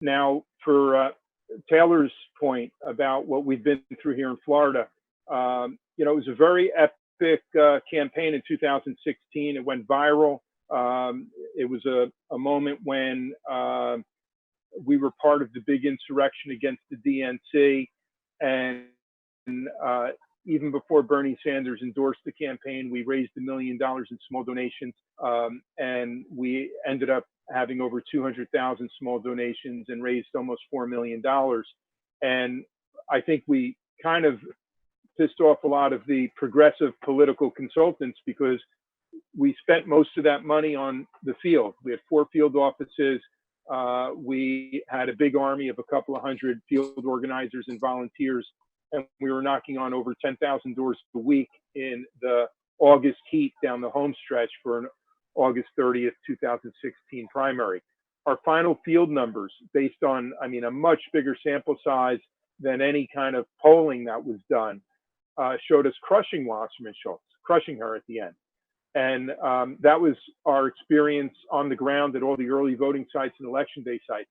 Now, for Taylor's point about what we've been through here in Florida, it was a very epic campaign in 2016. It went viral. It was a moment when we were part of the big insurrection against the DNC. And even before Bernie Sanders endorsed the campaign, we raised $1 million in small donations. And we ended up having over 200,000 small donations and raised almost $4 million. And I think we kind of pissed off a lot of the progressive political consultants because we spent most of that money on the field. We had 4 field offices. We had a big army of a couple of hundred field organizers and volunteers, and we were knocking on over 10,000 doors a week in the August heat down the home stretch for an August 30th, 2016 primary. Our final field numbers, based on, a much bigger sample size than any kind of polling that was done, showed us crushing Wasserman Schultz, crushing her at the end. And that was our experience on the ground at all the early voting sites and election day sites.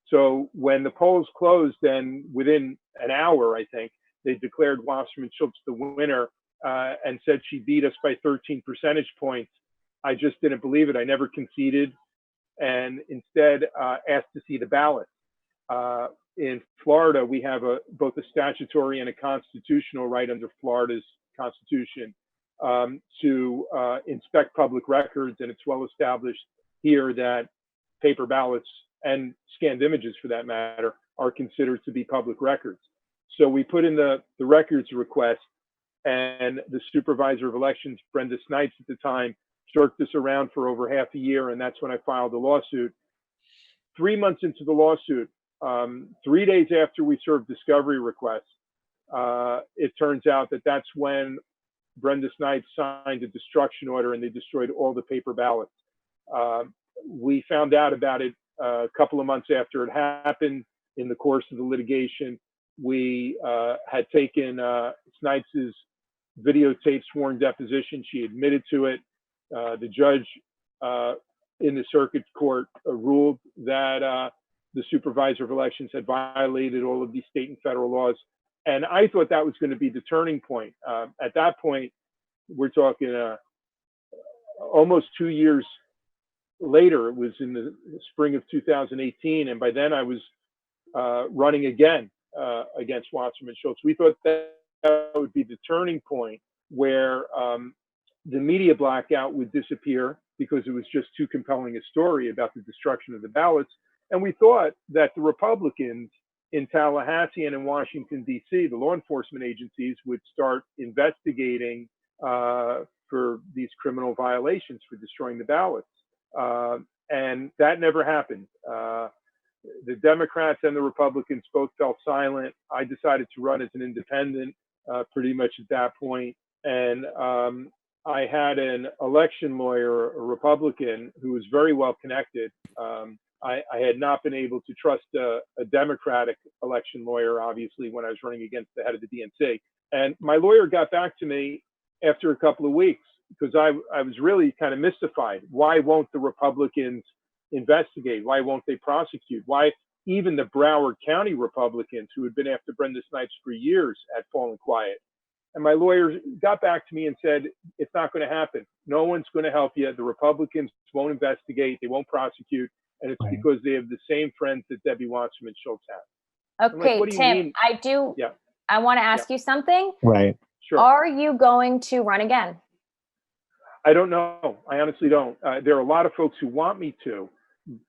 So when the polls closed, then within an hour, I think, they declared Wasserman Schultz the winner and said she beat us by 13 percentage points. I just didn't believe it. I never conceded, and instead asked to see the ballot. In Florida, we have both a statutory and a constitutional right under Florida's Constitution to inspect public records, and it's well established here that paper ballots and scanned images, for that matter, are considered to be public records. So we put in the records request, and the supervisor of elections, Brenda Snipes at the time, jerked us around for over half a year, and that's when I filed the lawsuit. 3 months into the lawsuit, 3 days after we served discovery requests, it turns out that that's when Brenda Snipes signed a destruction order and they destroyed all the paper ballots. We found out about it a couple of months after it happened. In the course of the litigation, we had taken Snipes's videotape sworn deposition. She admitted to it. The judge in the circuit court ruled that the supervisor of elections had violated all of these state and federal laws. And I thought that was going to be the turning point. At that point, we're talking almost 2 years later. It was in the spring of 2018. And by then I was running again against Wasserman Schultz. We thought that would be the turning point where the media blackout would disappear because it was just too compelling a story about the destruction of the ballots. And we thought that the Republicans in Tallahassee and in Washington, D.C., the law enforcement agencies would start investigating for these criminal violations for destroying the ballots. And that never happened. The Democrats and the Republicans both fell silent. I decided to run as an independent pretty much at that point. And I had an election lawyer, a Republican, who was very well connected. I had not been able to trust a Democratic election lawyer, obviously, when I was running against the head of the DNC. And my lawyer got back to me after a couple of weeks because I was really kind of mystified. Why won't the Republicans investigate? Why won't they prosecute? Why even the Broward County Republicans, who had been after Brenda Snipes for years, had fallen quiet? And my lawyer got back to me and said, it's not going to happen. No one's going to help you. The Republicans won't investigate. They won't prosecute. And it's because they have the same friends that Debbie Wasserman Schultz has. Okay, like, Tim, I want to ask you something. Right. Sure. Are you going to run again? I don't know. I honestly don't. There are a lot of folks who want me to,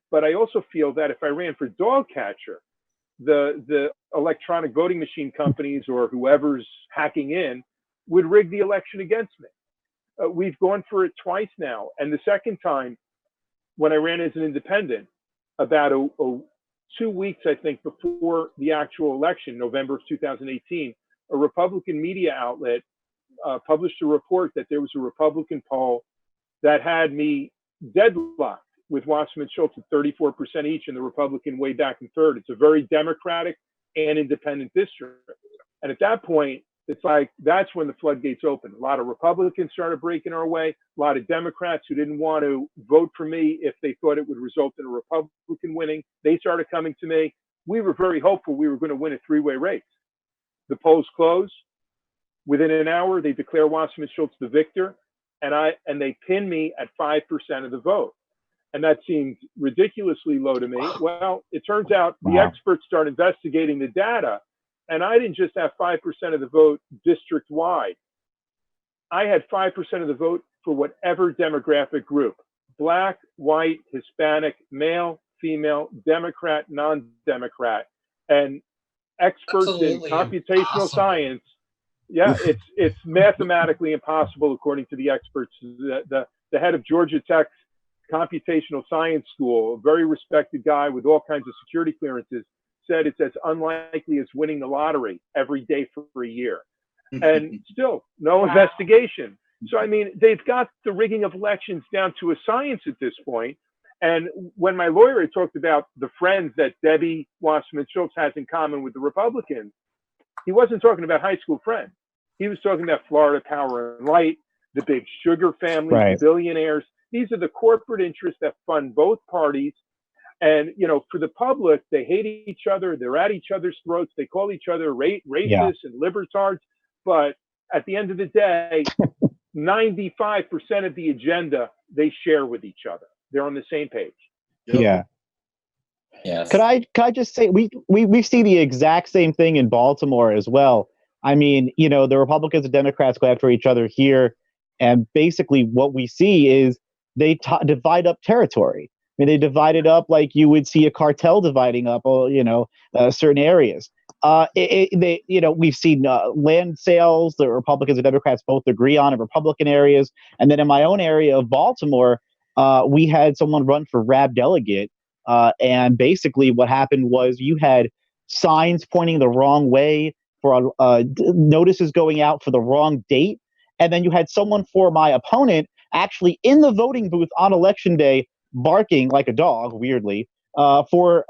but I also feel that if I ran for dog catcher, the electronic voting machine companies or whoever's hacking in would rig the election against me. We've gone for it twice now. And the second time, when I ran as an independent, about 2 weeks, I think, before the actual election, November of 2018, a Republican media outlet published a report that there was a Republican poll that had me deadlocked with Wasserman Schultz at 34% each and the Republican way back in third. It's a very Democratic and independent district. And at that point, it's like that's when the floodgates opened. A lot of Republicans started breaking our way. A lot of Democrats who didn't want to vote for me if they thought it would result in a Republican winning, they started coming to me. We were very hopeful we were going to win a three-way race. The polls closed. Within an hour, they declare Wasserman Schultz the victor, and they pin me at 5% of the vote. And that seemed ridiculously low to me. Well, it turns out the experts start investigating the data, and I didn't just have 5% of the vote district-wide. I had 5% of the vote for whatever demographic group: Black, white, Hispanic, male, female, Democrat, non-Democrat. And experts Absolutely in computational science, yeah, it's mathematically impossible, according to the experts. The head of Georgia Tech's computational science school, a very respected guy with all kinds of security clearances, said it's as unlikely as winning the lottery every day for a year. And still, no investigation. So, I mean, they've got the rigging of elections down to a science at this point. And when my lawyer had talked about the friends that Debbie Wasserman Schultz has in common with the Republicans, he wasn't talking about high school friends. He was talking about Florida Power and Light, the big sugar family, the billionaires. These are the corporate interests that fund both parties. And, you know, for the public, they hate each other. They're at each other's throats. They call each other racist and libertards. But at the end of the day, 95% of the agenda they share with each other. They're on the same page. Yeah. Yes. Could I just say we see the exact same thing in Baltimore as well. I mean, you know, the Republicans and Democrats go after each other here, and basically what we see is they divide up territory. I mean, they divide it up like you would see a cartel dividing up, you know, certain areas. We've seen land sales. The Republicans and Democrats both agree on in Republican areas, and then in my own area of Baltimore, we had someone run for RAB delegate, and basically what happened was you had signs pointing the wrong way for notices going out for the wrong date, and then you had someone for my opponent actually in the voting booth on election day barking like a dog, weirdly, for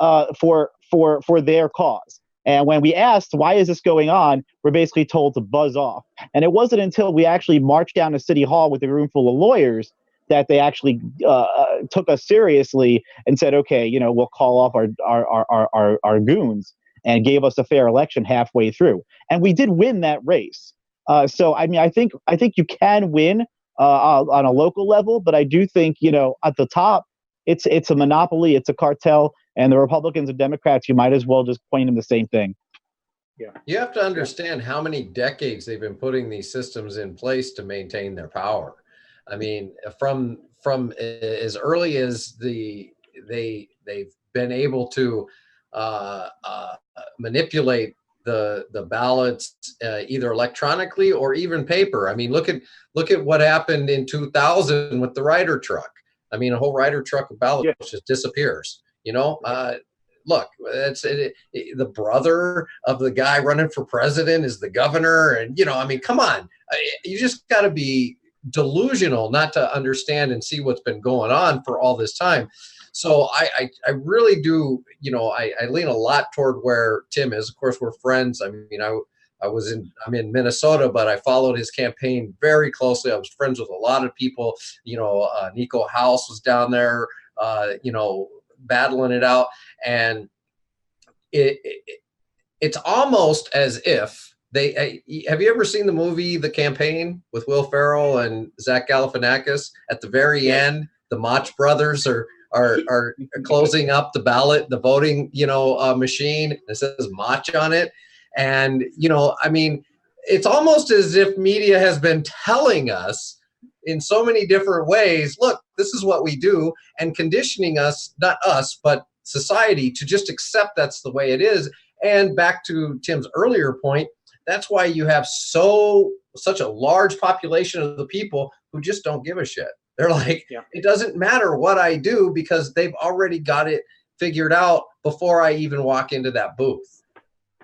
their cause. And when we asked, why is this going on, we're basically told to buzz off. And it wasn't until we actually marched down to City Hall with a room full of lawyers that they actually took us seriously and said, okay, you know, we'll call off our goons, and gave us a fair election halfway through. And we did win that race. So, I mean, I think you can win on a local level, but I do think, you know, at the top, it's a monopoly, it's a cartel, and the Republicans and Democrats, you might as well just point them the same thing. Yeah. You have to understand how many decades they've been putting these systems in place to maintain their power. I mean, from as early as they've been able to manipulate the ballots either electronically or even paper. I mean, look at what happened in 2000 with the Ryder truck. I mean, a whole Ryder truck of ballots just disappears. You know, look, the brother of the guy running for president is the governor, and you know, I mean, come on, you just got to be delusional not to understand and see what's been going on for all this time. So I really do, you know, I lean a lot toward where Tim is. Of course, we're friends. I mean, I'm in Minnesota, but I followed his campaign very closely. I was friends with a lot of people. You know, Nico House was down there, you know, battling it out, and it's almost as if they. Have you ever seen the movie The Campaign with Will Ferrell and Zach Galifianakis? At the very end, the Mach brothers are closing up the ballot, the voting, you know, machine. It says Mach on it. And, you know, I mean, it's almost as if media has been telling us in so many different ways, look, this is what we do, and conditioning us, not us, but society, to just accept that's the way it is. And back to Tim's earlier point, that's why you have such a large population of the people who just don't give a shit. They're like, it doesn't matter what I do because they've already got it figured out before I even walk into that booth.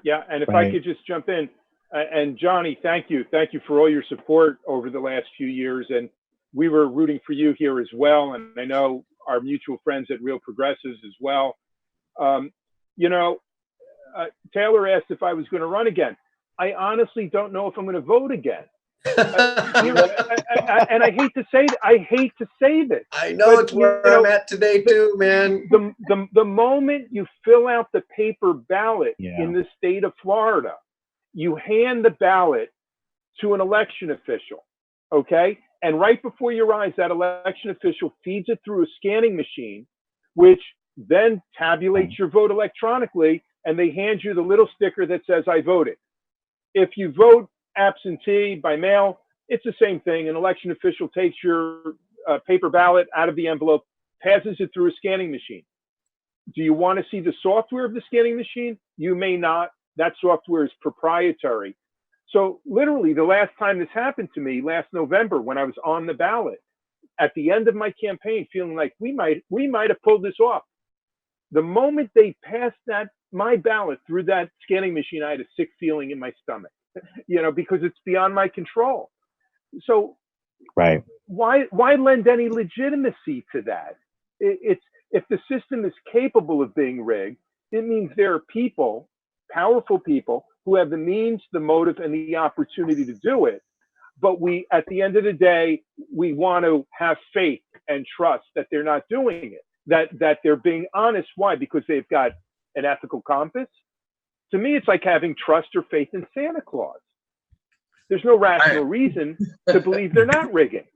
Yeah, and if I could just jump in, and Johnny, thank you for all your support over the last few years, and we were rooting for you here as well, and I know our mutual friends at Real Progressives as well. You know, Taylor asked if I was going to run again. I honestly don't know if I'm going to vote again. And I hate to say this. I know it's where I'm at today too, man. The moment you fill out the paper ballot in the state of Florida, you hand the ballot to an election official, okay? And right before your eyes, that election official feeds it through a scanning machine, which then tabulates your vote electronically, and they hand you the little sticker that says, I voted. If you vote absentee by mail, it's the same thing. An election official takes your paper ballot out of the envelope, passes it through a scanning machine. Do you want to see the software of the scanning machine? You may not. That software is proprietary. So literally the last time this happened to me, last November, when I was on the ballot, at the end of my campaign, feeling like we might have pulled this off. The moment they passed my ballot through that scanning machine, I had a sick feeling in my stomach, because it's beyond my control. So why lend any legitimacy to that? It's if the system is capable of being rigged, it means there are people, powerful people, who have the means, the motive, and the opportunity to do it. But at the end of the day, we want to have faith and trust that they're not doing it, that they're being honest. Why? Because they've got an ethical compass. To me, it's like having trust or faith in Santa Claus. There's no rational reason to believe they're not rigging.